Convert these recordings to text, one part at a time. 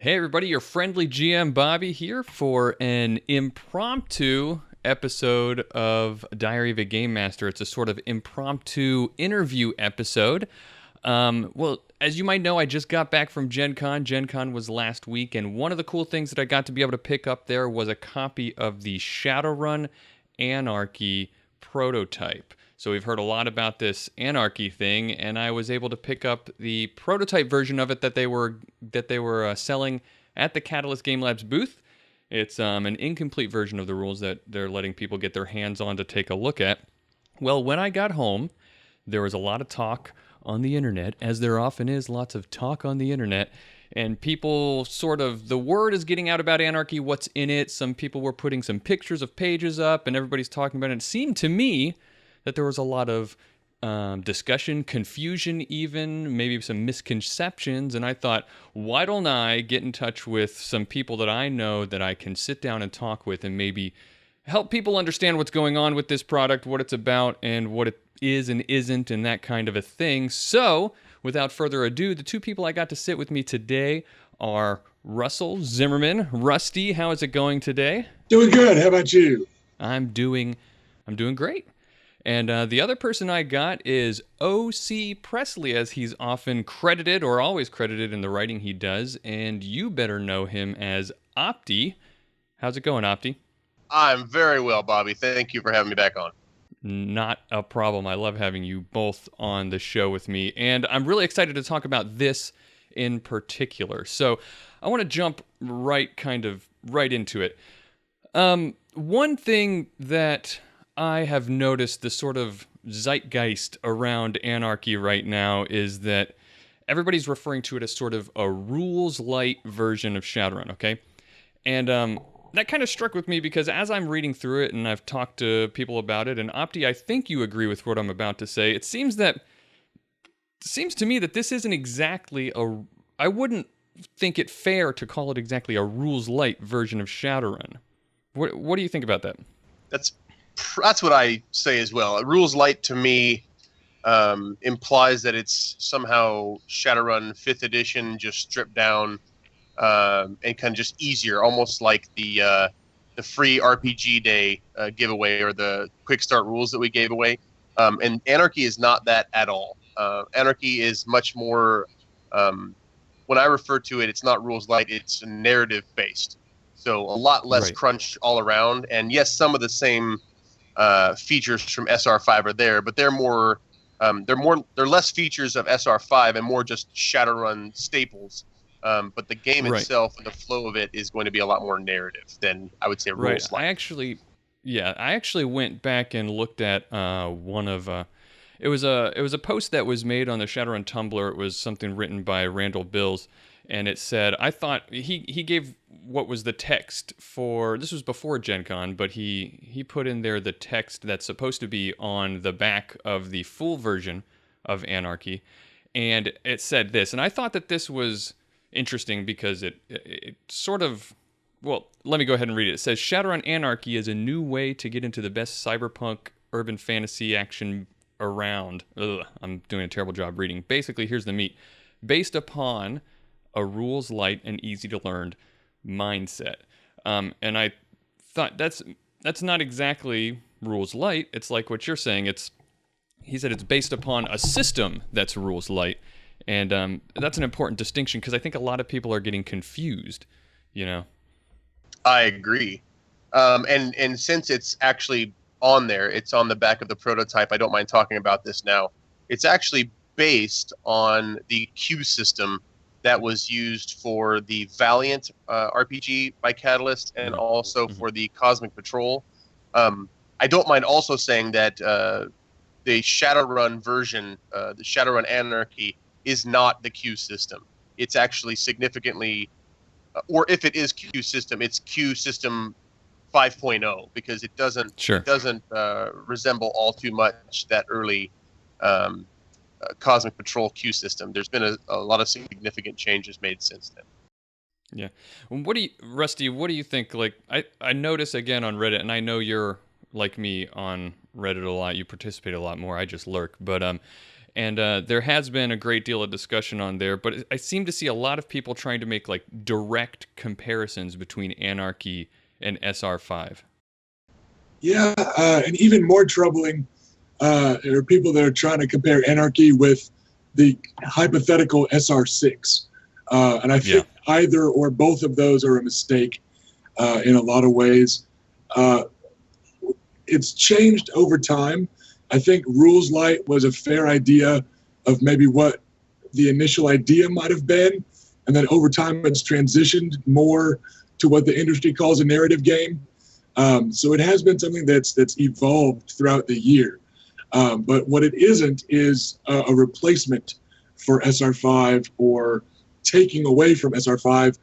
Hey everybody, your friendly GM Bobby here for an impromptu episode of Diary of a Game Master. It's a sort of impromptu interview episode. As you might know, I just got back from Gen Con. Gen Con was last week, and one of the cool things that I got to be able to pick up there was a copy of the Shadowrun Anarchy prototype. So we've heard a lot about this Anarchy thing, and I was able to pick up the prototype version of it that they were selling at the Catalyst Game Labs booth. It's an incomplete version of the rules that they're letting people get their hands on to take a look at. Well, when I got home, there was a lot of talk on the internet, as there often is, lots of talk on the internet, and people the word is getting out about Anarchy, what's in it. Some people were putting some pictures of pages up, and everybody's talking about it. It seemed to me that there was a lot of discussion, confusion even, maybe some misconceptions, and I thought, why don't I get in touch with some people that I know that I can sit down and talk with and maybe help people understand what's going on with this product, what it's about, and what it is and isn't, and that kind of a thing. So, without further ado, the two people I got to sit with me today are Russell Zimmerman. Rusty, how is it going today? Doing good. How about you? I'm doing great. And the other person I got is O.C. Presley, as he's often credited, or always credited in the writing he does, and you better know him as Opti. How's it going, Opti? I'm very well, Bobby. Thank you for having me back on. Not a problem. I love having you both on the show with me, and I'm really excited to talk about this in particular. So I want to jump right into it. One thing that I have noticed, the sort of zeitgeist around Anarchy right now, is that everybody's referring to it as sort of a rules-light version of Shadowrun, okay? And that kind of struck with me because as I'm reading through it and I've talked to people about it, and Opti, I think you agree with what I'm about to say, it seems to me that this isn't exactly I wouldn't think it fair to call it exactly a rules-light version of Shadowrun. What do you think about that? That's what I say as well. Rules light to me implies that it's somehow Shadowrun 5th edition just stripped down and kind of just easier, almost like the free RPG Day giveaway or the quick start rules that we gave away. And Anarchy is not that at all. Anarchy is much more, when I refer to it, it's not rules light, it's narrative based. So a lot less crunch all around. And yes, some of the same features from SR5 are there, but they're less features of SR5 and more just Shadowrun staples. But the game itself and the flow of it is going to be a lot more narrative than I would say rules. I actually went back and looked at one of it was a post that was made on the Shadowrun Tumblr. It was something written by Randall Bills, and it said, I thought he gave what was the text for, this was before Gen Con, but he put in there the text that's supposed to be on the back of the full version of Anarchy, and it said this, and I thought that this was interesting because it sort of, well, let me go ahead and read it. It says, Shadowrun Anarchy is a new way to get into the best cyberpunk urban fantasy action around. I'm doing a terrible job reading. Basically, here's the meat. Based upon a rules light and easy to learn mindset. And I thought that's not exactly rules light. It's like what you're saying. He said it's based upon a system that's rules light. And that's an important distinction because I think a lot of people are getting confused, you know. I agree. And since it's actually on there, it's on the back of the prototype, I don't mind talking about this now. It's actually based on the queue system that was used for the Valiant RPG by Catalyst and also for the Cosmic Patrol. I don't mind also saying that the Shadowrun version, the Shadowrun Anarchy, is not the queue system. It's actually significantly, or if it is queue system, it's queue system 5.0 because it doesn't resemble all too much that early Cosmic Patrol queue system. There's been a lot of significant changes made since then. Yeah. Rusty, what do you think? Like, I notice again on Reddit, and I know you're like me on Reddit a lot. You participate a lot more. I just lurk. But And there has been a great deal of discussion on there, but I seem to see a lot of people trying to make like direct comparisons between Anarchy and SR5. Yeah, and even more troubling are people that are trying to compare Anarchy with the hypothetical SR6. And I think either or both of those are a mistake in a lot of ways. It's changed over time. I think Rules Light was a fair idea of maybe what the initial idea might have been. And then over time, it's transitioned more to what the industry calls a narrative game. So it has been something that's evolved throughout the year. But what it isn't is a replacement for SR5 or taking away from SR5.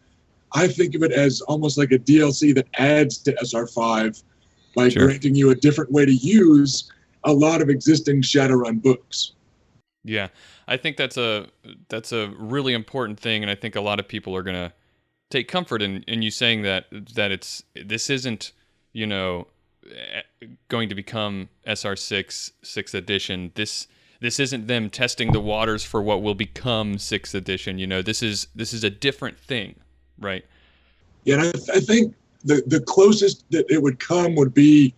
I think of it as almost like a DLC that adds to SR5 by granting you a different way to use a lot of existing Shadowrun books. Yeah, I think that's a really important thing, and I think a lot of people are gonna take comfort in you saying that this isn't, you know, going to become SR6 6th edition. This isn't them testing the waters for what will become 6th edition. You know, this is a different thing, right? Yeah, and I think the closest that it would come would be,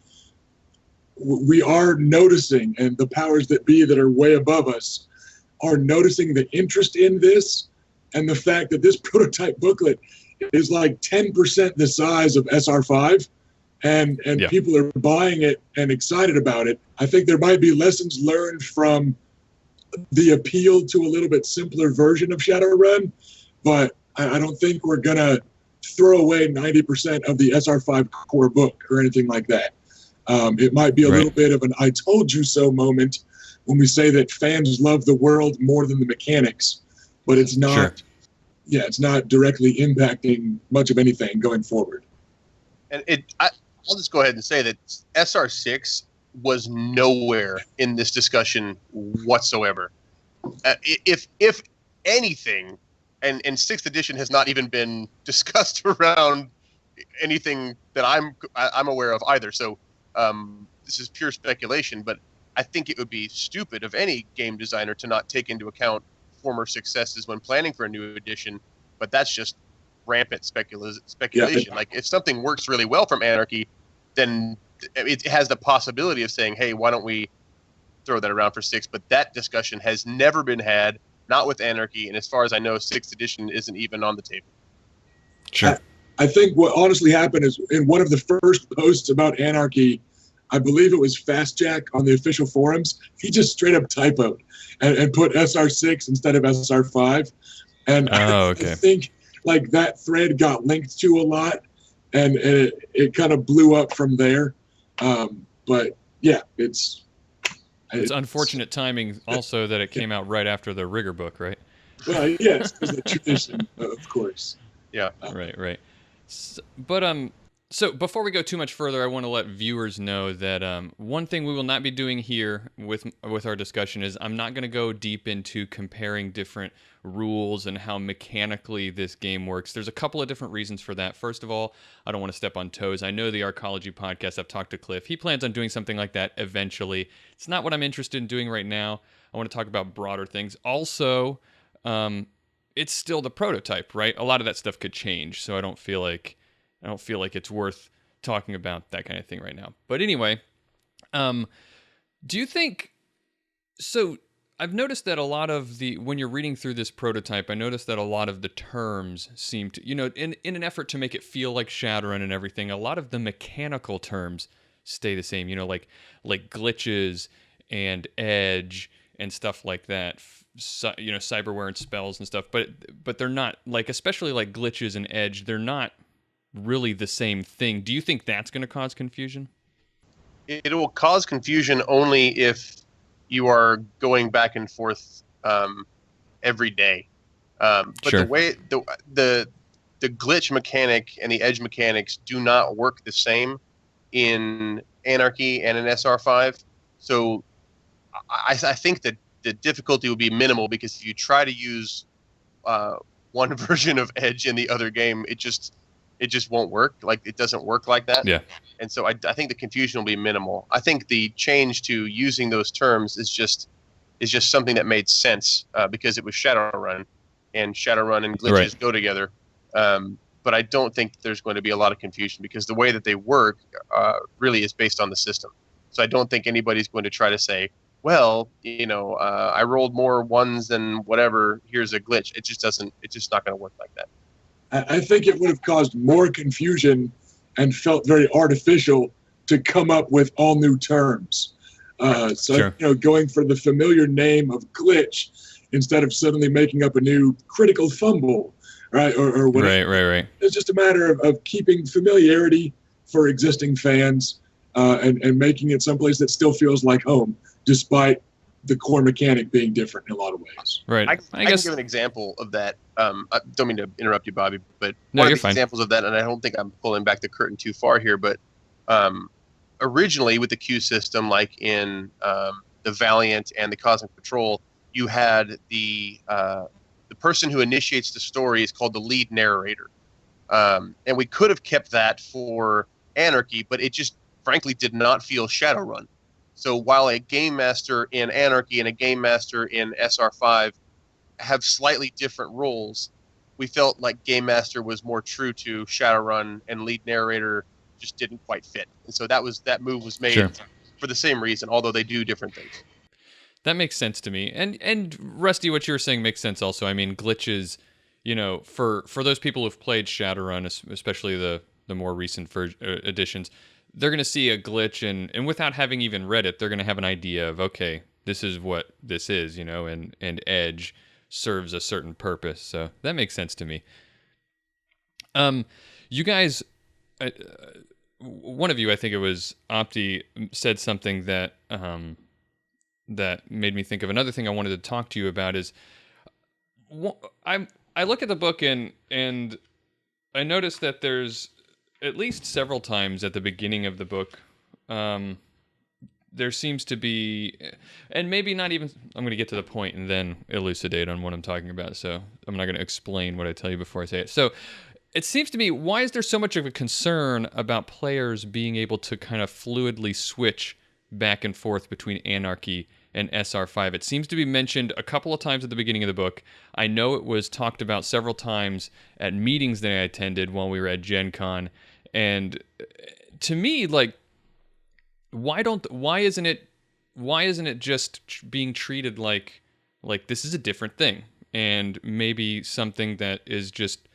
we are noticing, and the powers that be that are way above us are noticing the interest in this, and the fact that this prototype booklet is like 10% the size of SR5, and people are buying it and excited about it. I think there might be lessons learned from the appeal to a little bit simpler version of Shadowrun, but I don't think we're gonna throw away 90% of the SR5 core book or anything like that. It might be a little bit of an "I told you so" moment when we say that fans love the world more than the mechanics, but it's not. Sure. Yeah, it's not directly impacting much of anything going forward. And I'll just go ahead and say that SR6 was nowhere in this discussion whatsoever. If anything, and 6th edition has not even been discussed around anything that I'm aware of either. So this is pure speculation, but I think it would be stupid of any game designer to not take into account former successes when planning for a new edition. But that's just rampant speculation. Yeah. Like, if something works really well from Anarchy, then it has the possibility of saying, hey, why don't we throw that around for 6? But that discussion has never been had, not with Anarchy, and as far as I know, 6th edition isn't even on the table. Sure. I think what honestly happened is, in one of the first posts about Anarchy, I believe it was Fast Jack on the official forums, he just straight up typoed and put SR6 instead of SR5. And I think like that thread got linked to a lot, and it kind of blew up from there. But yeah, it's unfortunate timing also that it came out right after the Rigger book, right? Well, yes, it's the tradition, of course. Yeah. Right. So before we go too much further, I want to let viewers know that one thing we will not be doing here with our discussion is I'm not going to go deep into comparing different rules and how mechanically this game works. There's a couple of different reasons for that. First of all, I don't want to step on toes. I know the Arcology podcast, I've talked to Cliff. He plans on doing something like that eventually. It's not what I'm interested in doing right now. I want to talk about broader things. Also, it's still the prototype, right? A lot of that stuff could change, so I don't feel like it's worth talking about that kind of thing right now. But anyway, do you think so? I've noticed that a lot of when you're reading through this prototype, I noticed that a lot of the terms seem to, in an effort to make it feel like Shadowrun and everything, a lot of the mechanical terms stay the same, like glitches and edge and stuff like that. Cyberware and spells and stuff, but they're not, like, especially like glitches and edge, they're not really the same thing. Do you think that's going to cause confusion? It will cause confusion only if you are going back and forth every day. But sure. The way the glitch mechanic and the edge mechanics do not work the same in Anarchy and in SR5. So I think that the difficulty will be minimal, because if you try to use one version of edge in the other game, it just won't work. Like, it doesn't work like that. Yeah. And so I think the confusion will be minimal. I think the change to using those terms is just is just something that made sense because it was Shadowrun, and Shadowrun and glitches go together. But I don't think there's going to be a lot of confusion because the way that they work really is based on the system. So I don't think anybody's going to try to say, well, I rolled more ones than whatever, here's a glitch. It just doesn't. It's just not going to work like that. I think it would have caused more confusion and felt very artificial to come up with all new terms. So, going for the familiar name of glitch instead of suddenly making up a new critical fumble, right? Or whatever. Right. It's just a matter of keeping familiarity for existing fans and making it someplace that still feels like home, despite the core mechanic being different in a lot of ways. Right. I guess, can give an example of that. I don't mean to interrupt you, Bobby, but one of the examples of that, and I don't think I'm pulling back the curtain too far here, but originally with the queue system, like in the Valiant and the Cosmic Patrol, you had the person who initiates the story is called the lead narrator. And we could have kept that for Anarchy, but it just frankly did not feel Shadowrun. So while a game master in Anarchy and a game master in SR5 have slightly different roles, we felt like game master was more true to Shadowrun and lead narrator just didn't quite fit. And so that move was made for the same reason, although they do different things. That makes sense to me. And Rusty, what you were saying makes sense also. I mean, glitches, for those people who've played Shadowrun, especially the more recent editions, they're going to see a glitch and without having even read it, they're going to have an idea of, okay, this is what this is, and Edge serves a certain purpose. So that makes sense to me. You guys, one of you, I think it was Opti, said something that that made me think of another thing I wanted to talk to you about. Is I look at the book and I notice that there's at least several times at the beginning of the book there seems to be, and maybe not even, I'm going to get to the point and then elucidate on what I'm talking about, so I'm not going to explain what I tell you before I say it. So it seems to me, why is there so much of a concern about players being able to kind of fluidly switch back and forth between Anarchy and SR5? It seems to be mentioned a couple of times at the beginning of the book. I know it was talked about several times at meetings that I attended while we were at Gen Con. And to me, like, why isn't it just being treated like this is a different thing, and maybe something that is just,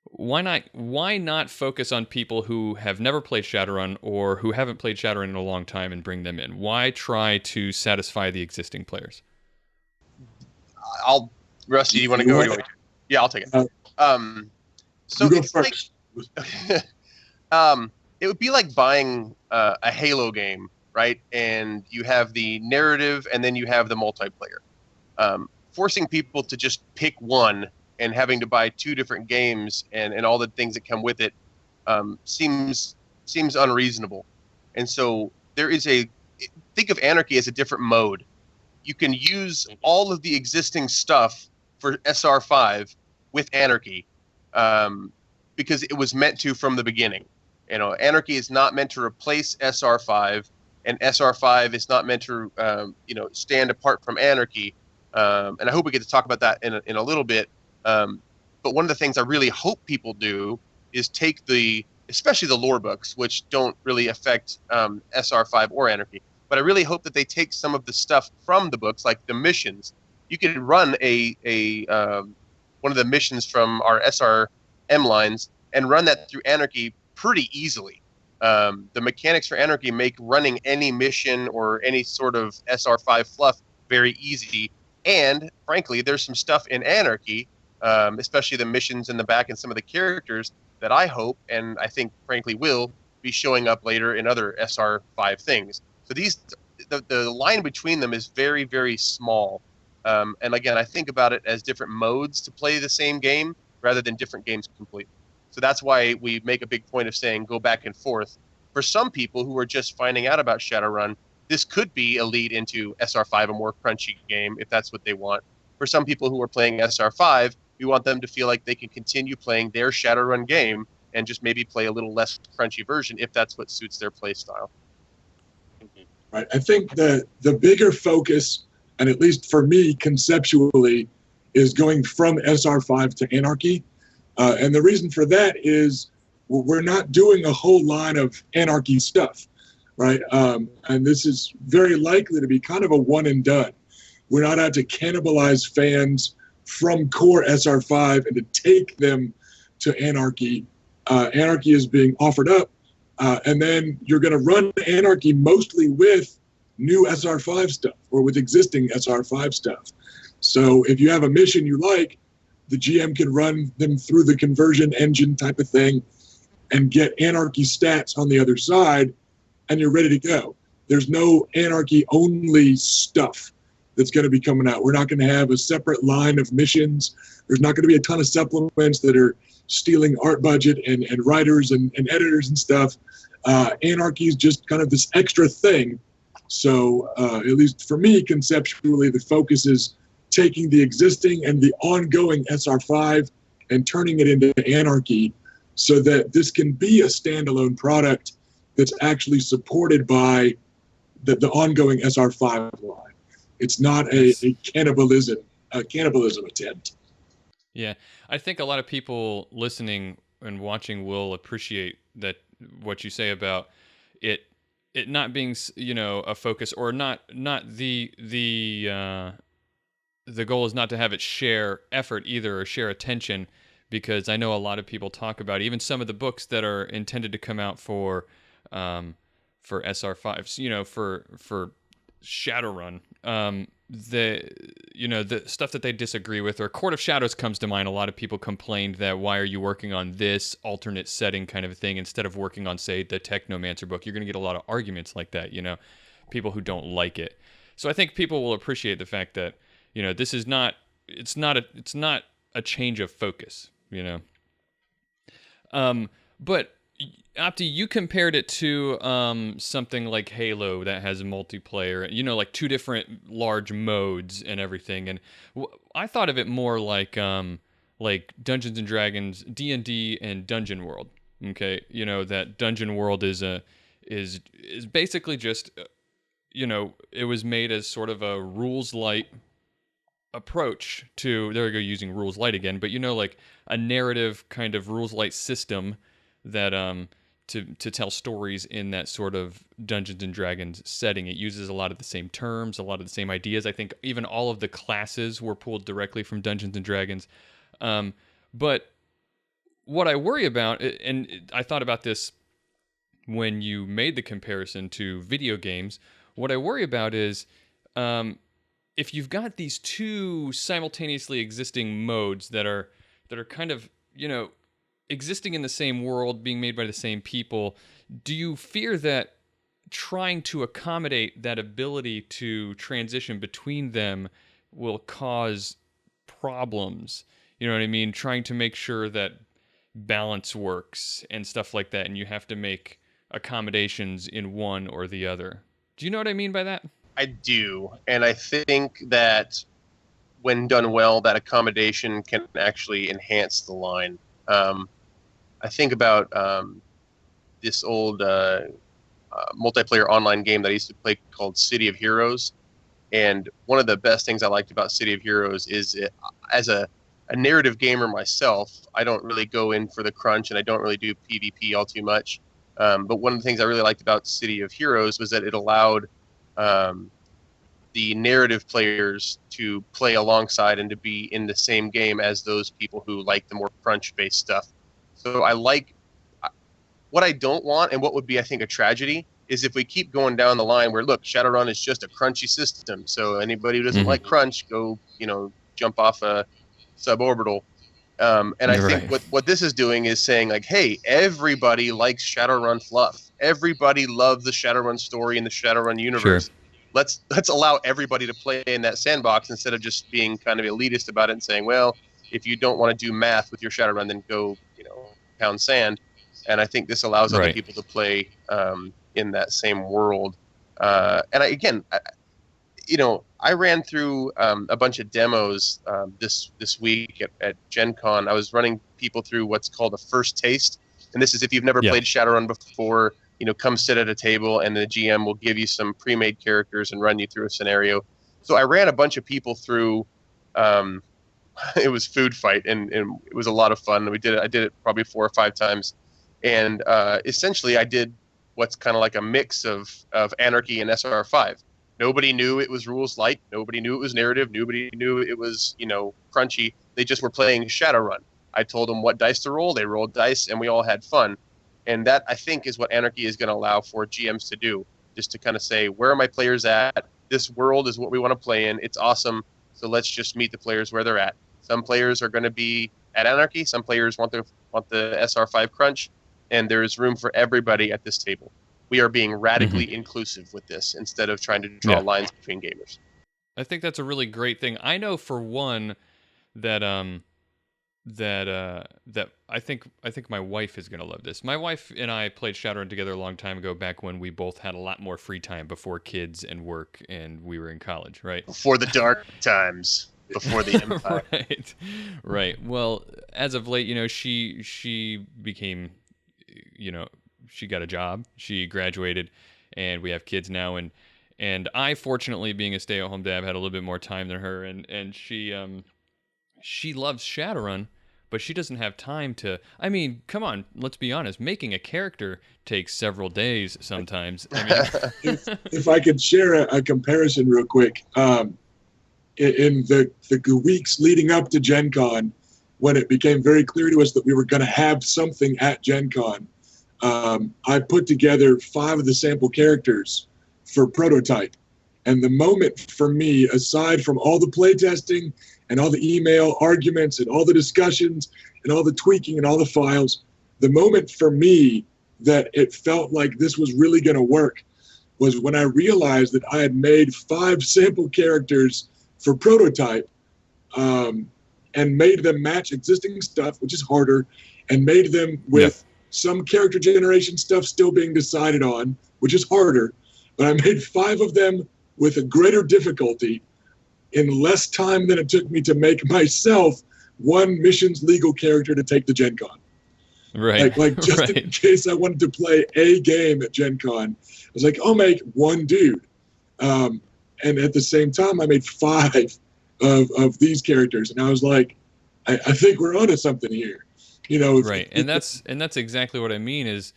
why not focus on people who have never played Shadowrun or who haven't played Shadowrun in a long time and bring them in? Why try to satisfy the existing players? Rusty, you want to go? Or you want me to? Yeah, I'll take it. So you go it's first. it would be like buying a Halo game, right? And you have the narrative and then you have the multiplayer. Forcing people to just pick one and having to buy two different games and all the things that come with it seems unreasonable. And so think of Anarchy as a different mode. You can use all of the existing stuff for SR5 with Anarchy because it was meant to from the beginning. Anarchy is not meant to replace SR5, and SR5 is not meant to stand apart from Anarchy. And I hope we get to talk about that in a little bit. But one of the things I really hope people do is take especially the lore books, which don't really affect SR5 or Anarchy. But I really hope that they take some of the stuff from the books, like the missions. You could run one of the missions from our SRM lines and run that through Anarchy pretty easily. The mechanics for Anarchy make running any mission or any sort of SR5 fluff very easy. And frankly, there's some stuff in Anarchy, especially the missions in the back and some of the characters that I hope, and I think frankly will, be showing up later in other SR5 things. So the line between them is very, very small. And again, I think about it as different modes to play the same game rather than different games completely. So that's why we make a big point of saying go back and forth. For some people who are just finding out about Shadowrun, this could be a lead into SR5, a more crunchy game, if that's what they want. For some people who are playing SR5, we want them to feel like they can continue playing their Shadowrun game and just maybe play a little less crunchy version if that's what suits their play style. Right. I think the bigger focus and at least for me, conceptually, is going from SR5 to Anarchy. And the reason for that is we're not doing a whole line of Anarchy stuff, right? And this is very likely to be kind of a one and done. We're not out to cannibalize fans from core SR5 and to take them to Anarchy. Anarchy is being offered up, and then you're going to run Anarchy mostly with new SR5 stuff or with existing SR5 stuff. So if you have a mission you like, the GM can run them through the conversion engine type of thing and get Anarchy stats on the other side, and you're ready to go. There's no Anarchy only stuff that's going to be coming out. We're not going to have a separate line of missions. There's not going to be a ton of supplements that are stealing art budget and writers and editors and stuff. Anarchy is just kind of this extra thing. So at least for me, conceptually, the focus is taking the existing and the ongoing SR5 and turning it into Anarchy so that this can be a standalone product that's actually supported by the ongoing SR5 line. It's not a cannibalism attempt. Yeah, I think a lot of people listening and watching will appreciate that what you say about it not being, a focus, or not the goal is not to have it share effort either, or share attention, because I know a lot of people talk about even some of the books that are intended to come out for SR5s, for Shadowrun, the stuff that they disagree with, or Court of Shadows comes to mind. A lot of people complained that why are you working on this alternate setting kind of a thing instead of working on, say, the Technomancer book. You're going to get a lot of arguments like that, people who don't like it. So I think people will appreciate the fact that this is not a change of focus, but Opti, you compared it to something like Halo that has multiplayer, like two different large modes and everything. And I thought of it more like Dungeons and Dragons, D&D, and Dungeon World. Okay, that Dungeon World is basically just, it was made as sort of a rules light approach to, there we go, using rules light again, but like a narrative kind of rules light system that to tell stories in that sort of Dungeons and Dragons setting. It uses a lot of the same terms, a lot of the same ideas. I think even all of the classes were pulled directly from Dungeons and Dragons. But what I worry about, and I thought about this when you made the comparison to video games, what I worry about is if you've got these two simultaneously existing modes that are kind of, existing in the same world, being made by the same people, do you fear that trying to accommodate that ability to transition between them will cause problems? You know what I mean? Trying to make sure that balance works and stuff like that, and you have to make accommodations in one or the other. Do you know what I mean by that? I do, and I think that when done well, that accommodation can actually enhance the line. I think about this old multiplayer online game that I used to play called City of Heroes, and one of the best things I liked about City of Heroes is as a narrative gamer myself, I don't really go in for the crunch, and I don't really do PvP all too much. But one of the things I really liked about City of Heroes was that it allowed the narrative players to play alongside and to be in the same game as those people who like the more crunch-based stuff. So I like what I don't want, and what would be, I think, a tragedy, is if we keep going down the line where, look, Shadowrun is just a crunchy system. So anybody who doesn't like crunch, go, jump off a suborbital. And I think what this is doing is saying, like, hey, everybody likes Shadowrun fluff. Everybody loves the Shadowrun story and the Shadowrun universe. Sure. Let's allow everybody to play in that sandbox instead of just being kind of elitist about it and saying, well, if you don't want to do math with your Shadowrun, then go, pound sand. And I think this allows other people to play in that same world. And I ran through a bunch of demos this week at Gen Con. I was running people through what's called a first taste. And this is if you've never played Shadowrun before, come sit at a table and the GM will give you some pre-made characters and run you through a scenario. So I ran a bunch of people through. It was food fight, and it was a lot of fun. I did it probably 4 or 5 times, and essentially I did what's kind of like a mix of Anarchy and SR5. Nobody knew it was rules light. Nobody knew it was narrative. Nobody knew it was crunchy. They just were playing Shadowrun. I told them what dice to roll. They rolled dice, and we all had fun. And that, I think, is what Anarchy is going to allow for GMs to do, just to kind of say, where are my players at? This world is what we want to play in. It's awesome. So let's just meet the players where they're at. Some players are going to be at Anarchy. Some players want the SR5 crunch, and there's room for everybody at this table. We are being radically inclusive with this instead of trying to draw lines between gamers. I think that's a really great thing. I know for one that that I think my wife is gonna love this. My wife and I played Shadowrun together a long time ago, back when we both had a lot more free time before kids and work, and we were in college, right? Before the dark times, before the Empire. Right. Well, as of late, she became, she got a job, she graduated, and we have kids now, and I, fortunately, being a stay-at-home dad, had a little bit more time than her, and she loves Shadowrun, but she doesn't have time to. I mean, come on, let's be honest. Making a character takes several days sometimes. I mean, if I could share a comparison real quick, in the weeks leading up to Gen Con, when it became very clear to us that we were going to have something at Gen Con, I put together 5 of the sample characters for prototype. And the moment for me, aside from all the playtesting and all the email arguments and all the discussions and all the tweaking and all the files, the moment for me that it felt like this was really going to work was when I realized that I had made 5 sample characters for prototype, and made them match existing stuff, which is harder, and made them with some character generation stuff still being decided on, which is harder. But I made 5 of them with a greater difficulty in less time than it took me to make myself one missions legal character to take to Gen Con. Right. Like just right. in case I wanted to play a game at Gen Con, I was like, I'll make one dude. And at the same time, I made 5 of these characters. And I was like, I think we're onto something here. Right. And that's exactly what I mean is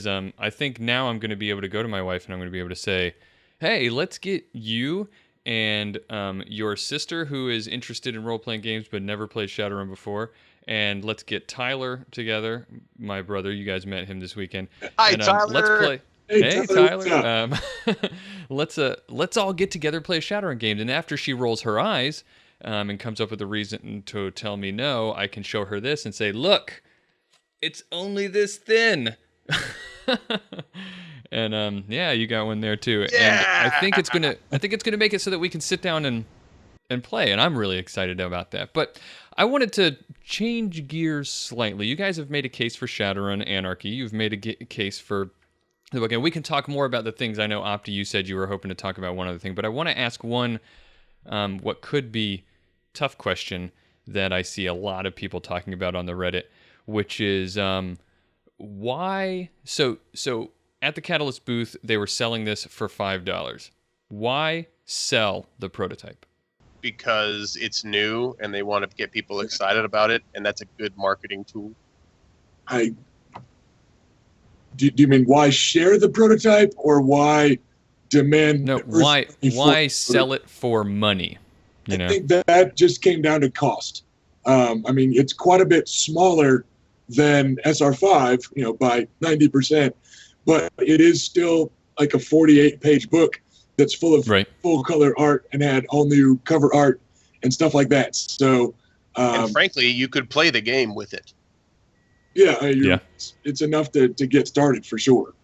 I think now I'm going to be able to go to my wife and I'm going to be able to say, hey, let's get you and your sister, who is interested in role-playing games but never played Shadowrun before, and let's get Tyler together, my brother. You guys met him this weekend. Hi, and, Tyler. Let's play. Hey, Tyler. Let's all get together and play Shadowrun games. And after she rolls her eyes and comes up with a reason to tell me no, I can show her this and say, look, it's only this thin. And you got one there too. Yeah! And I think it's gonna make it so that we can sit down and play, and I'm really excited about that. But I wanted to change gears slightly. You guys have made a case for Shadowrun Anarchy. You've made a case for the book, and we can talk more about the things. I know, Opti, you said you were hoping to talk about one other thing, but I want to ask one what could be tough question that I see a lot of people talking about on the Reddit, which is why. So at the Catalyst booth, they were selling this for $5. Why sell the prototype? Because it's new and they want to get people excited about it, and that's a good marketing tool. Do you mean why share the prototype or why demand? No, why sell it for money? I think that just came down to cost. I mean, it's quite a bit smaller than SR5, by 90%, but it is still like a 48-page book that's full of full color art and had all new cover art and stuff like that. So, and frankly, you could play the game with it. Yeah, it's enough to get started for sure.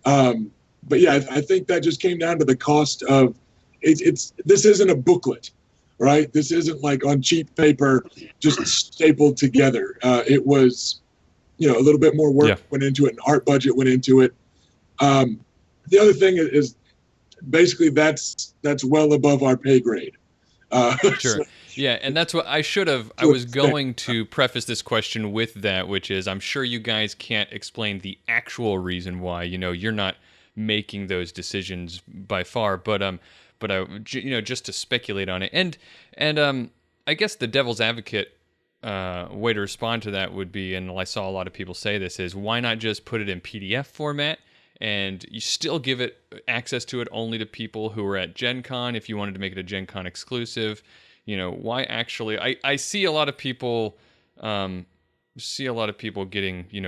But yeah, I think that just came down to the cost of it's. This isn't a booklet, right? This isn't like on cheap paper, just stapled together. It was, a little bit more work went into it, and art budget went into it. The other thing is basically that's well above our pay grade. Sure. So, yeah, and that's what I should have. I was going to preface this question with that, which is I'm sure you guys can't explain the actual reason why. You're not making those decisions by far, but just to speculate on it. And I guess the devil's advocate way to respond to that would be, and I saw a lot of people say this, is why not just put it in PDF format and you still give it access to it only to people who are at Gen Con if you wanted to make it a Gen Con exclusive. Why actually? I see a lot of people getting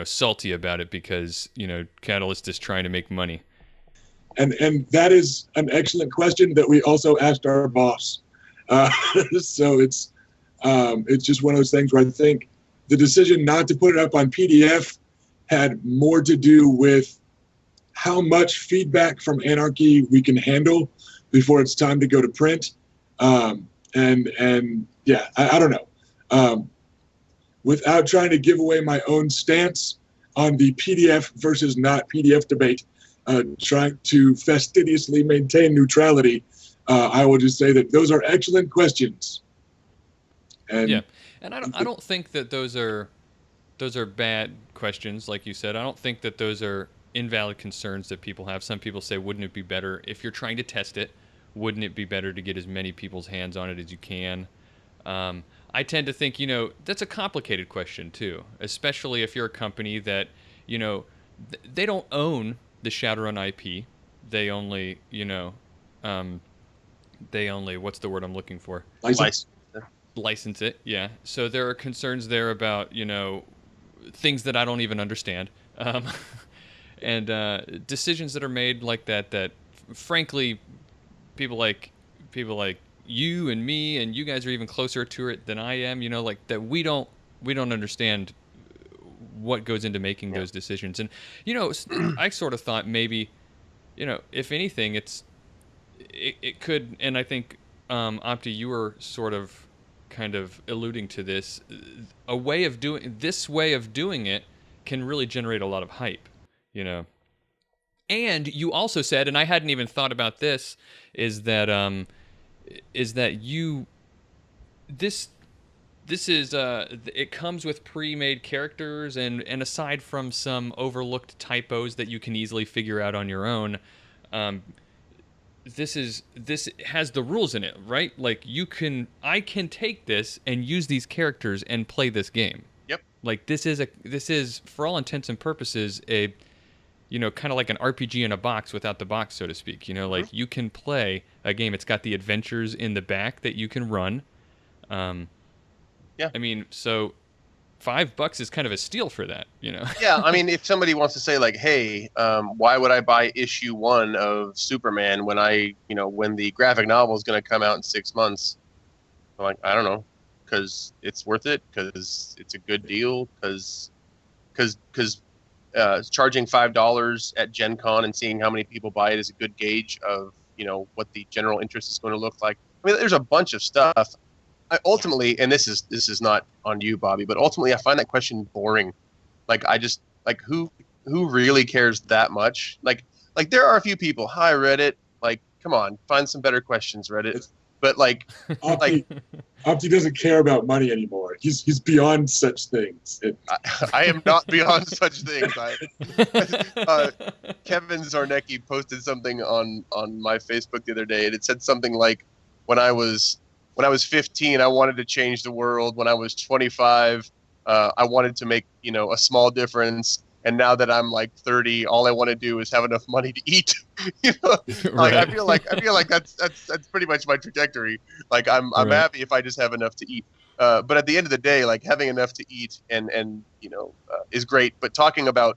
salty about it because Catalyst is trying to make money. And that is an excellent question that we also asked our boss. So it's just one of those things where I think the decision not to put it up on PDF had more to do with how much feedback from Anarchy we can handle before it's time to go to print. And yeah, I don't know. Without trying to give away my own stance on the PDF versus not PDF debate, trying to fastidiously maintain neutrality, I will just say that those are excellent questions. And yeah, and I don't think that those are bad questions, like you said. I don't think that those are invalid concerns that people have. Some people say, wouldn't it be better if you're trying to test it? Wouldn't it be better to get as many people's hands on it as you can? I tend to think, that's a complicated question too, especially if you're a company that, they don't own the Shadowrun IP. They only, what's the word I'm looking for? License it, yeah. So there are concerns there about, things that I don't even understand. And decisions that are made like that frankly, people like you and me and you guys are even closer to it than I am, like that we don't understand what goes into making those decisions. And I sort of thought maybe, if anything, it could, and I think Opti, you were sort of kind of alluding to this, a way of doing it can really generate a lot of hype, And you also said, and I hadn't even thought about this, is that this is it comes with pre-made characters, and aside from some overlooked typos that you can easily figure out on your own, this has the rules in it, right? Like I can take this and use these characters and play this game. Yep. Like this is for all intents and purposes a kind of like an RPG in a box without the box, so to speak. Like you can play a game. It's got the adventures in the back that you can run. Yeah. I mean, so $5 is kind of a steal for that, Yeah, I mean, if somebody wants to say like, hey, why would I buy issue 1 of Superman when when the graphic novel is going to come out in 6 months? I'm like, I don't know, because it's worth it, because it's a good deal, because charging $5 at Gen Con and seeing how many people buy it is a good gauge of what the general interest is going to look like. I mean, there's a bunch of stuff. Ultimately, and this is not on you, Bobby, but ultimately I find that question boring. Like who really cares that much? Like there are a few people. Hi Reddit. Like, come on, find some better questions, Reddit. But Opti doesn't care about money anymore. He's beyond such things. I am not beyond such things. Kevin Zornecki posted something on my Facebook the other day, and it said something like, when I was 15, I wanted to change the world. When I was 25, I wanted to make a small difference. And now that I'm like 30, all I want to do is have enough money to eat. Right. I feel like that's pretty much my trajectory. Like I'm Right. happy if I just have enough to eat. But at the end of the day, like having enough to eat and is great. But talking about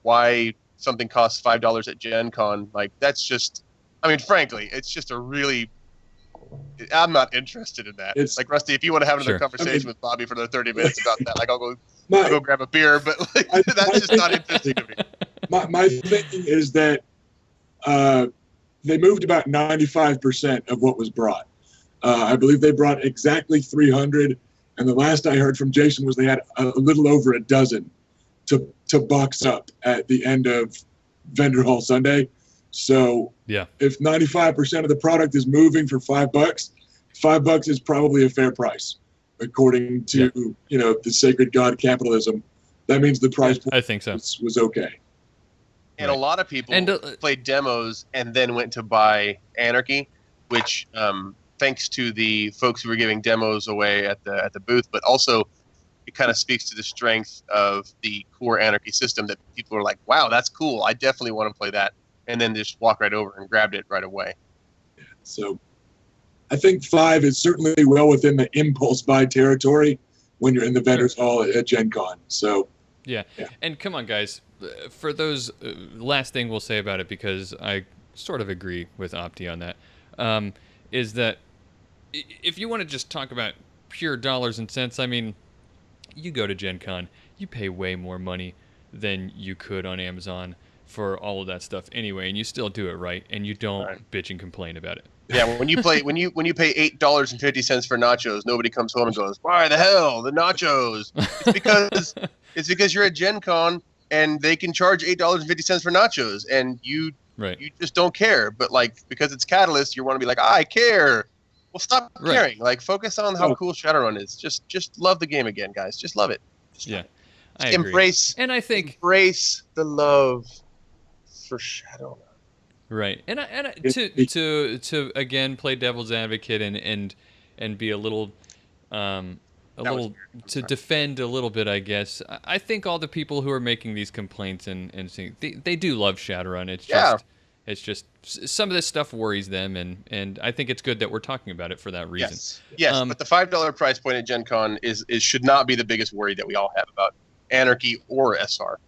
why something costs $5 at Gen Con, like that's just, I mean, frankly, it's just a really, I'm not interested in that. It's like, Rusty, if you want to have another Sure. conversation with Bobby for another 30 minutes about that, like I'll go grab a beer, but like, that's just not interesting to me. My thinking is that they moved about 95% of what was brought. I believe they brought exactly 300, and the last I heard from Jason was they had a little over a dozen to box up at the end of Vendor Hall Sunday. So Yeah. if 95% of the product is moving for $5, $5 is probably a fair price, according to the sacred god capitalism. That means the price I think so. was okay. And a lot of people played demos and then went to buy Anarchy. which thanks to the folks who were giving demos away at the booth, but also it kind of speaks to the strength of the core Anarchy system that people are like, wow, that's cool. I definitely want to play that. And then just walk right over and grabbed it right away. So I think 5 is certainly well within the impulse buy territory when you're in the vendors hall at Gen Con. So yeah. And come on, guys. For those, last thing we'll say about it, because I sort of agree with Opti on that, is that if you want to just talk about pure dollars and cents, I mean, you go to Gen Con, you pay way more money than you could on Amazon for all of that stuff anyway, and you still do it right, and you don't bitch and complain about it. Yeah, when you pay $8.50 for nachos, nobody comes home and goes, "Why the hell the nachos?" It's because you're at Gen Con and they can charge $8.50 for nachos, and you just don't care. But like, because it's Catalyst, you want to be like, I care. Well, stop caring. Like, focus on how cool Shadowrun is. Just love the game again, guys. Just love it. I agree. Embrace the love for Shadowrun. Right, and to again play devil's advocate and be a little to defend a little bit, I guess. I think all the people who are making these complaints and saying they do love Shadowrun. It's just some of this stuff worries them, and I think it's good that we're talking about it for that reason. Yes, but the $5 price point at Gen Con is should not be the biggest worry that we all have about Anarchy or SR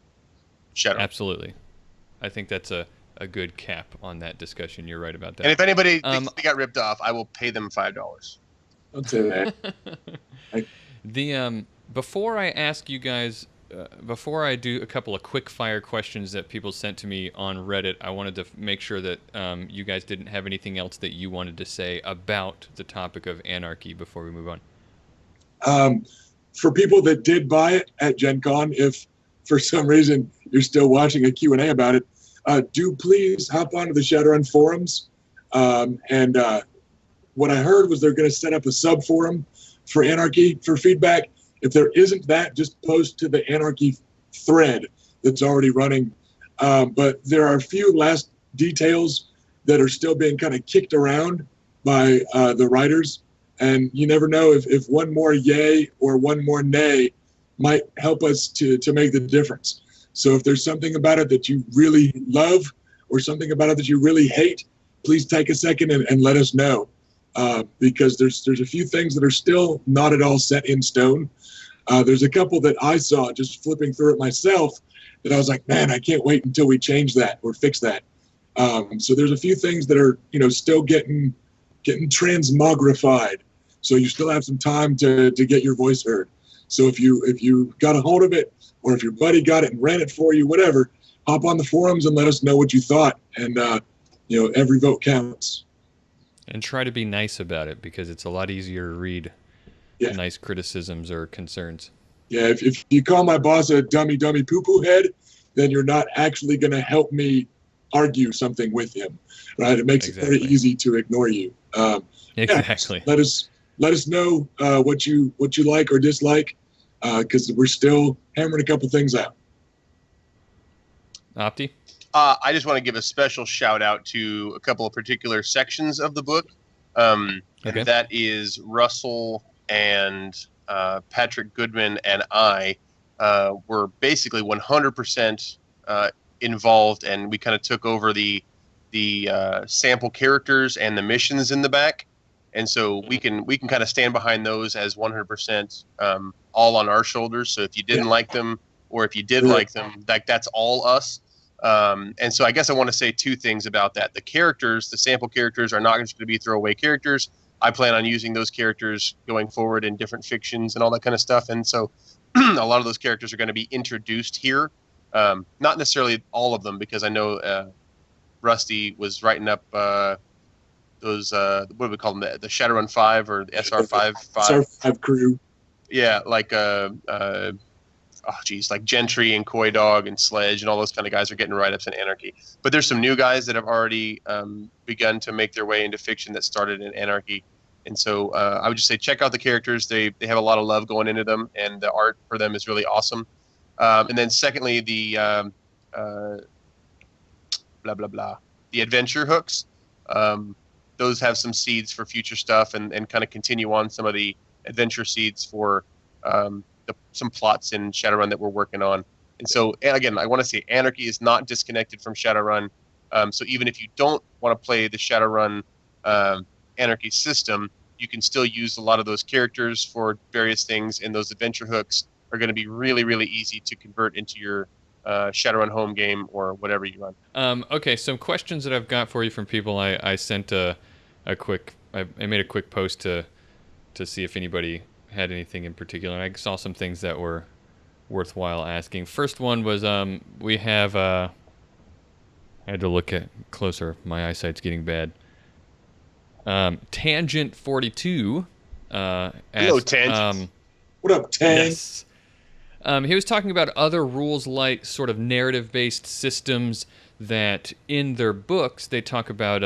Shadowrun. Absolutely, I think that's a good cap on that discussion. You're right about that. And if anybody thinks they got ripped off, I will pay them $5. Don't say that. Before I ask you guys, before I do a couple of quick fire questions that people sent to me on Reddit, I wanted to make sure that you guys didn't have anything else that you wanted to say about the topic of Anarchy before we move on. For people that did buy it at Gen Con, if for some reason you're still watching a Q&A about it, do please hop onto the Shadowrun forums. What I heard was they're going to set up a sub forum for Anarchy for feedback. If there isn't that, just post to the Anarchy thread that's already running. But there are a few last details that are still being kind of kicked around by the writers. And you never know if one more yay or one more nay might help us to make the difference. So if there's something about it that you really love or something about it that you really hate, please take a second and let us know. Because there's a few things that are still not at all set in stone. There's a couple that I saw just flipping through it myself that I was like, man, I can't wait until we change that or fix that. So there's a few things that are, still getting transmogrified. So you still have some time to get your voice heard. So if you got a hold of it, or if your buddy got it and ran it for you, whatever, hop on the forums and let us know what you thought. And every vote counts. And try to be nice about it, because it's a lot easier to read nice criticisms or concerns. Yeah, if you call my boss a dummy poo-poo head, then you're not actually going to help me argue something with him, right? It makes it very easy to ignore you. Exactly. Yeah, let us know what you like or dislike, because we're still hammering a couple things out. Opti? I just want to give a special shout out to a couple of particular sections of the book. And that is Russell and Patrick Goodman and I were basically 100% involved, and we kind of took over the sample characters and the missions in the back. And so we can kind of stand behind those as 100% all on our shoulders. So if you didn't like them, or if you did like them, that's all us. And so I guess I want to say two things about that. The sample characters are not just going to be throwaway characters. I plan on using those characters going forward in different fictions and all that kind of stuff. And so a lot of those characters are going to be introduced here. Not necessarily all of them, because I know Rusty was writing up those, what do we call them? The Shadowrun 5 or the SR5. SR5 crew. Yeah, like like Gentry and Koi Dog and Sledge and all those kind of guys are getting write-ups in Anarchy. But there's some new guys that have already begun to make their way into fiction that started in Anarchy. And so I would just say check out the characters. They have a lot of love going into them, and the art for them is really awesome. And then secondly, the the adventure hooks. those have some seeds for future stuff, and kind of continue on some of the adventure seeds for some plots in Shadowrun that we're working on. And so, and again, I want to say Anarchy is not disconnected from Shadowrun. So even if you don't want to play the Shadowrun Anarchy system, you can still use a lot of those characters for various things, and those adventure hooks are going to be really, really easy to convert into your Shadowrun home game or whatever you run. Okay, some questions that I've got for you from people. I sent I made a quick post to see if anybody had anything in particular, and I saw some things that were worthwhile asking. First one was we have I had to look at closer. My eyesight's getting bad. Tangent 42 asked, Hello, Tangent. What up, Tang? Yes. He was talking about other rules-light sort of narrative-based systems that in their books they talk about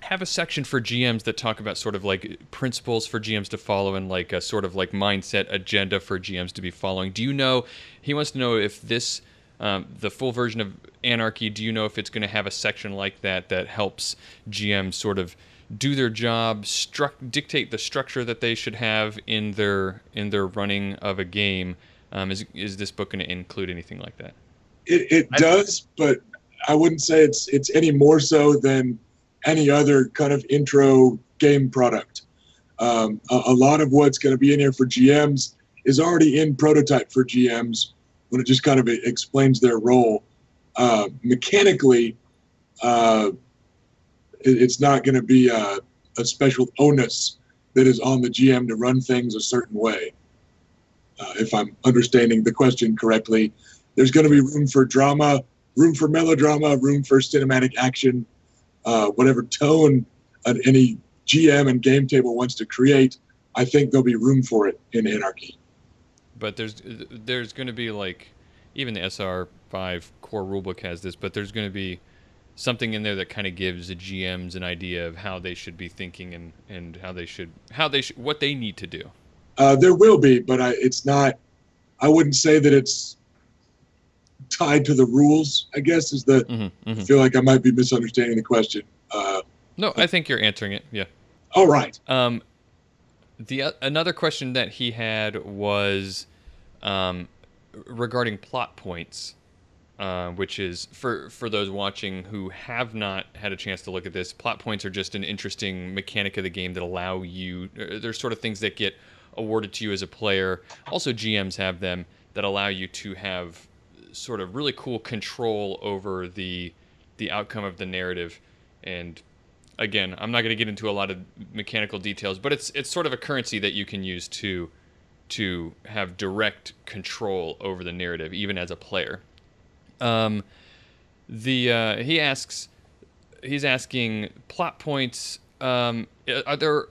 have a section for GMs that talk about sort of like principles for GMs to follow and like a sort of like mindset agenda for GMs to be following. Do you know, he wants to know if this, the full version of Anarchy, do you know if it's going to have a section like that that helps GMs sort of do their job, dictate the structure that they should have in their running of a game? Is this book going to include anything like that? It does, but I wouldn't say it's any more so than any other kind of intro game product. A lot of what's going to be in here for GMs is already in prototype for GMs when it just kind of explains their role. Mechanically, it's not going to be a special onus that is on the GM to run things a certain way. If I'm understanding the question correctly, there's going to be room for drama, room for melodrama, room for cinematic action, whatever tone any GM and game table wants to create. I think there'll be room for it in Anarchy. But there's going to be like, even the SR5 core rulebook has this, but there's going to be something in there that kind of gives the GMs an idea of how they should be thinking and what they need to do. There will be, but it's not. I wouldn't say that it's tied to the rules. I guess is the. I feel like I might be misunderstanding the question. No, I think you're answering it. Yeah. All right. Another question that he had was regarding plot points, which is for those watching who have not had a chance to look at this. Plot points are just an interesting mechanic of the game that allow you. There's sort of things that get awarded to you as a player. Also, GMs have them that allow you to have sort of really cool control over the outcome of the narrative. And again, I'm not going to get into a lot of mechanical details, but it's sort of a currency that you can use to have direct control over the narrative, even as a player. He's asking plot points. Are there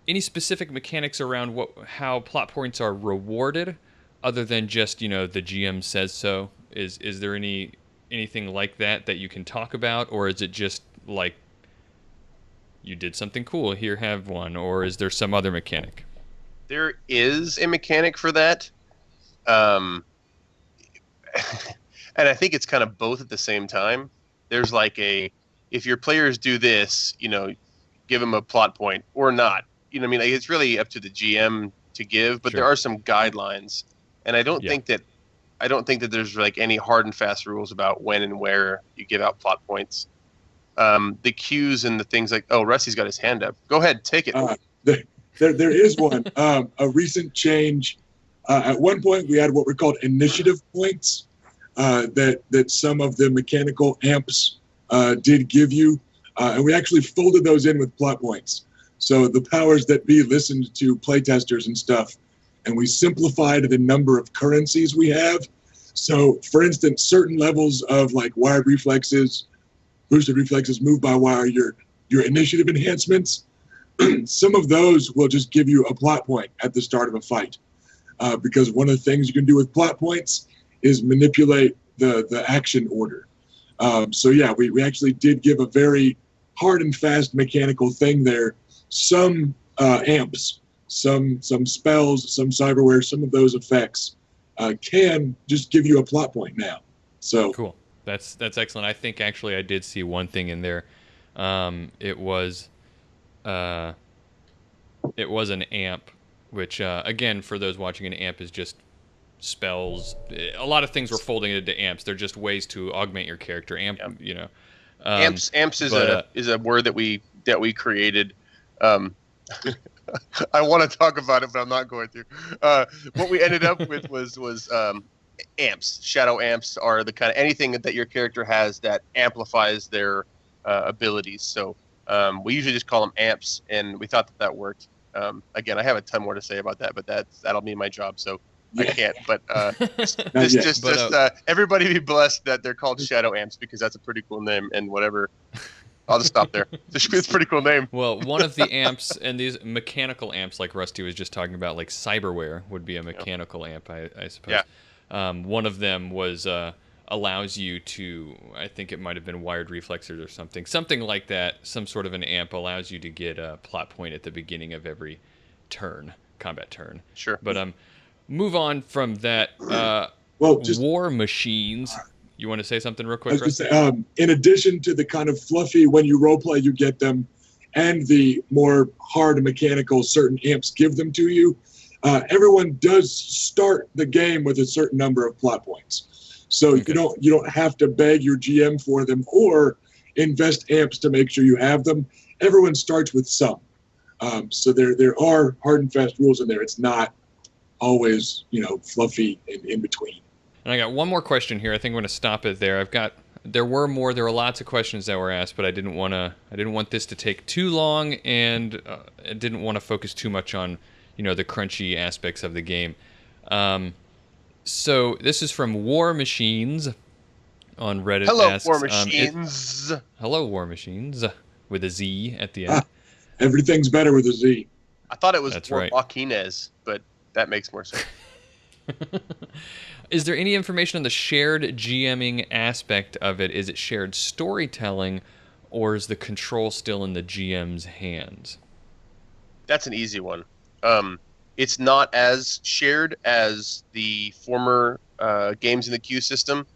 any specific mechanics around how plot points are rewarded, other than just the GM says so? Is there anything like that you can talk about, or is it just like you did something cool, here, have one, or is there some other mechanic? There is a mechanic for that, and I think it's kind of both at the same time. There's like if your players do this, give them a plot point or not. Like it's really up to the GM to give, but Sure. There are some guidelines, and I don't think that there's like any hard and fast rules about when and where you give out plot points. The cues and the things like, Rusty's got his hand up. Go ahead, take it. There is one. A recent change. At one point, we had what were called initiative points that some of the mechanical amps did give you, and we actually folded those in with plot points. So the powers that be listened to playtesters and stuff, and we simplified the number of currencies we have. So, for instance, certain levels of like wired reflexes, boosted reflexes, move by wire, your initiative enhancements, some of those will just give you a plot point at the start of a fight. Because one of the things you can do with plot points is manipulate the action order. So yeah, we actually did give a very hard and fast mechanical thing there. Some amps, some spells, some cyberware, some of those effects can just give you a plot point now. So cool. That's excellent. I think actually I did see one thing in there. It was it was an amp, which again, for those watching, an amp is just spells. A lot of things were folding into amps. They're just ways to augment your character. Amp, Yeah. you know. Amps is but, a word that we created. Um, I want to talk about it, but I'm not going to. What we ended up with was amps. Shadow amps are the kind of anything that your character has that amplifies their abilities. So we usually just call them amps, and we thought that worked. Again, I have a ton more to say about that, but that'll be my job. So I can't. But everybody be blessed that they're called Shadow Amps, because that's a pretty cool name. And whatever, I'll just stop there. It's a pretty cool name. Well, one of the amps, and these mechanical amps, like Rusty was just talking about, like cyberware would be a mechanical amp, I suppose. Yeah. One of them was allows you to, I think it might have been wired reflexes or something like that. Some sort of an amp allows you to get a plot point at the beginning of every combat turn. Sure. But move on from that. War machines. You want to say something real quick? I was just say, in addition to the kind of fluffy, when you roleplay, you get them, and the more hard mechanical, certain amps give them to you. Everyone does start the game with a certain number of plot points, so you don't have to beg your GM for them or invest amps to make sure you have them. Everyone starts with some, so there are hard and fast rules in there. It's not always fluffy in between. And I got one more question here. I think I'm going to stop it there. There were lots of questions that were asked, but I didn't want this to take too long, and I didn't want to focus too much on, the crunchy aspects of the game. So this is from War Machines on Reddit. Hello, War Machines. Hello, War Machines, with a Z at the end. Everything's better with a Z. I thought it was War Joaquinez, but that makes more sense. Is there any information on the shared GMing aspect of it? Is it shared storytelling, or is the control still in the GM's hands? That's an easy one. It's not as shared as the former games in the queue system,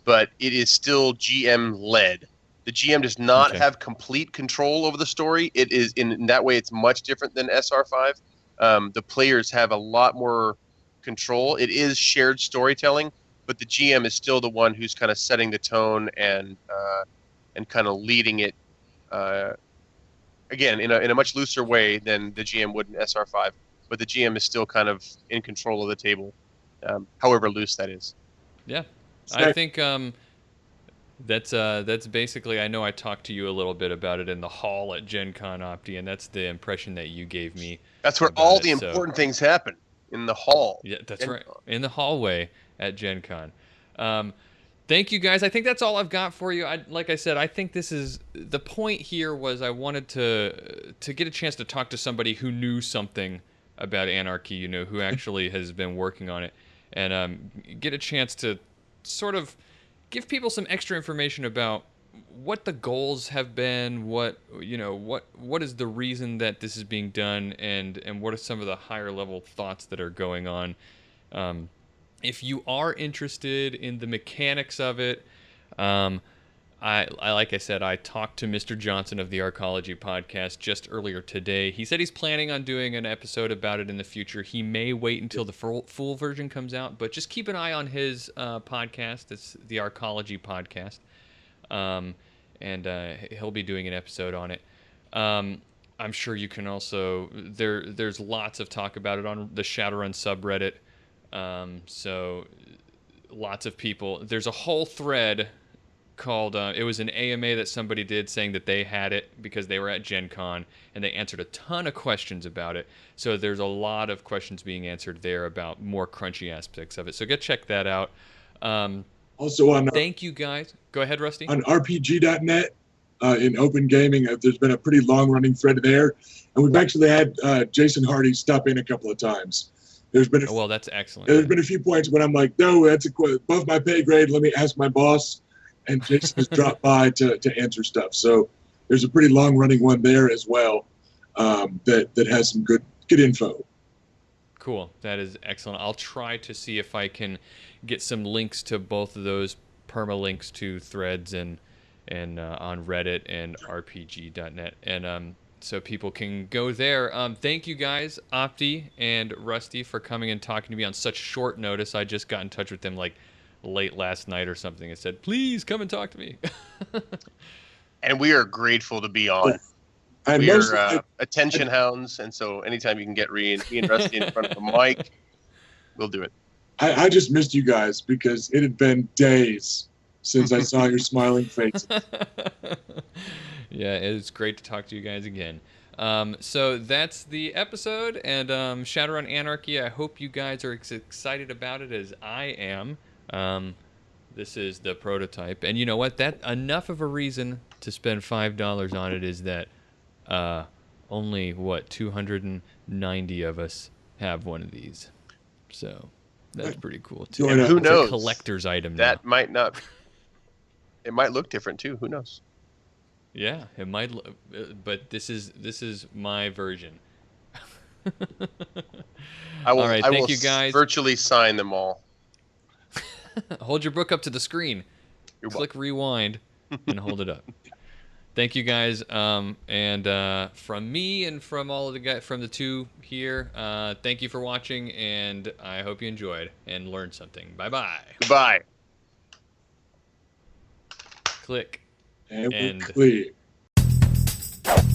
but it is still GM-led. The GM does not have complete control over the story. It is in that way, it's much different than SR5. The players have a lot more control. It is shared storytelling, but the GM is still the one who's kind of setting the tone and kind of leading it. Again, in a much looser way than the GM would in SR5, but the GM is still kind of in control of the table, however loose that is. Yeah, I think that's basically. I know I talked to you a little bit about it in the hall at Gen Con, Opti, and that's the impression that you gave me. That's where all the important things happen. In the hall. Yeah, that's right. In the hallway at Gen Con. Thank you, guys. I think that's all I've got for you. Like I said, I think this is the point here. Was I wanted to get a chance to talk to somebody who knew something about Anarchy, who actually has been working on it, and get a chance to sort of give people some extra information about what the goals have been, what is the reason that this is being done, and what are some of the higher level thoughts that are going on. If you are interested in the mechanics of it, I like I said, I talked to Mr. Johnson of the Arcology podcast just earlier today. He said he's planning on doing an episode about it in the future. He may wait until the full version comes out, but just keep an eye on his podcast. It's the Arcology podcast. And he'll be doing an episode on it. I'm sure you can also there's lots of talk about it on the Shadowrun subreddit. So lots of people. There's a whole thread called it was an AMA that somebody did saying that they had it because they were at Gen Con, and they answered a ton of questions about it. So there's a lot of questions being answered there about more crunchy aspects of it. So go check that out. Also on thank you, guys. Go ahead, Rusty. On RPG.net in open gaming, there's been a pretty long-running thread there, and we've actually had Jason Hardy stop in a couple of times. There's been well, that's excellent. There's been a few points when I'm like, no, that's above my pay grade. Let me ask my boss, and Jason has dropped by to answer stuff. So there's a pretty long-running one there as well that has some good info. Cool. That is excellent. I'll try to see if I can get some links to both of those permalinks to threads and on Reddit and RPG.net. And so people can go there. Thank you guys, Opti and Rusty, for coming and talking to me on such short notice. I just got in touch with them like late last night or something and said, please come and talk to me. And we are grateful to be on. And We're attention hounds, and so anytime you can get me and Rusty in front of the mic, we'll do it. I just missed you guys because it had been days since I saw your smiling faces. Yeah, it's great to talk to you guys again. So that's the episode, and Shadowrun Anarchy, I hope you guys are as excited about it as I am. This is the prototype, and you know what? That enough of a reason to spend $5 on it is that only, 290 of us have one of these. So that's pretty cool, too. And who knows? It's a collector's item now. That might not... It might look different, too. Who knows? Yeah, it might, but this is my version. I will, all right, thank you guys. Virtually sign them all. Hold your book up to the screen. Click rewind and hold it up. Thank you guys, and from me and from all of the guys, from the two here, thank you for watching, and I hope you enjoyed and learned something. Bye-bye. Goodbye. Click. And End. we're clear.